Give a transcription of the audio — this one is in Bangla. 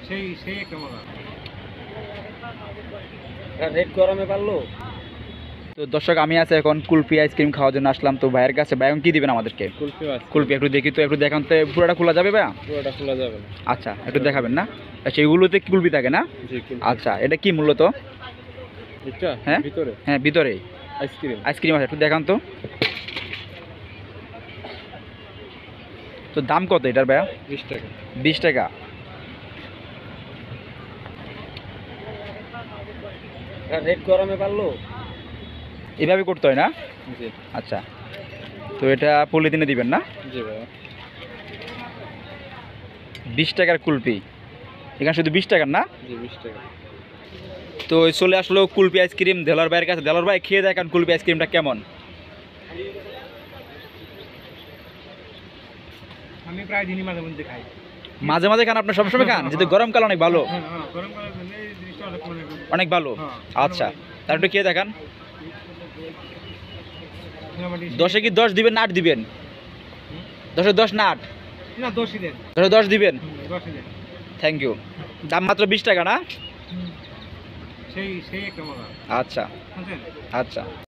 সেই সেই একটা মজা। রেড গরমে পারলো। তো দর্শক আমি আছে এখন কুলফি আইসক্রিম খাওয়ার জন্য আসলাম। তো ভাইয়ের কাছে ভাই এখন কি দিবেন আমাদেরকে? কুলফি আছে। কুলফি একটু দেখি তো, একটু দেখান তো। পুরোটা খোলা যাবে ভাইয়া? পুরোটা খোলা যাবে না। আচ্ছা একটু দেখাবেন না? আচ্ছা এগুলোতে কি কুলফি থাকে না? জি কুলফি। আচ্ছা এটা কি মূল্য তো? এটা হ্যাঁ ভিতরে হ্যাঁ ভিতরে আইসক্রিম আইসক্রিম আছে, একটু দেখান তো। তো দাম কত এটার ভাইয়া? 20 টাকা। 20 টাকা। রেড গরমে পারলো। এভাবে করতে হয় না? জি আচ্ছা তো এটা পলিথিনে দিবেন না? জি ভাইয়া। 20 টাকার কুলফি, এখানে শুধু 20 টাকার না? জি 20 টাকা। তো চলে আসলো কুলফি আইসক্রিম দেলোয়ার ভাইয়ের কাছে। দেলোয়ার ভাই খেয়ে দেখেন কুলফি আইসক্রিমটা কেমন। আমি প্রায় দিনই মাঝে মধ্যে খাই। মাঝে মাঝে খান? আপনার সবসময় খান? যেহেতু গরমকাল অনেক ভালো। হ্যাঁ হ্যাঁ, গরমকালে খেলে এই জিনিসটা অনেক মানে অনেক ভালো। হ্যাঁ, আচ্ছা তার একটু খেয়ে দেখান। মোটামুটি 10-এ কি 10 দিবেন না 8 দিবেন? 10-এ 10 না 8? না 10ই দেন। 10-এ 10 দিবেন। 10ই দেন। Thank you. দাম মাত্র 20 টাকা না? সেই সেই একটা মজা। আচ্ছা বুঝছেন? আচ্ছা।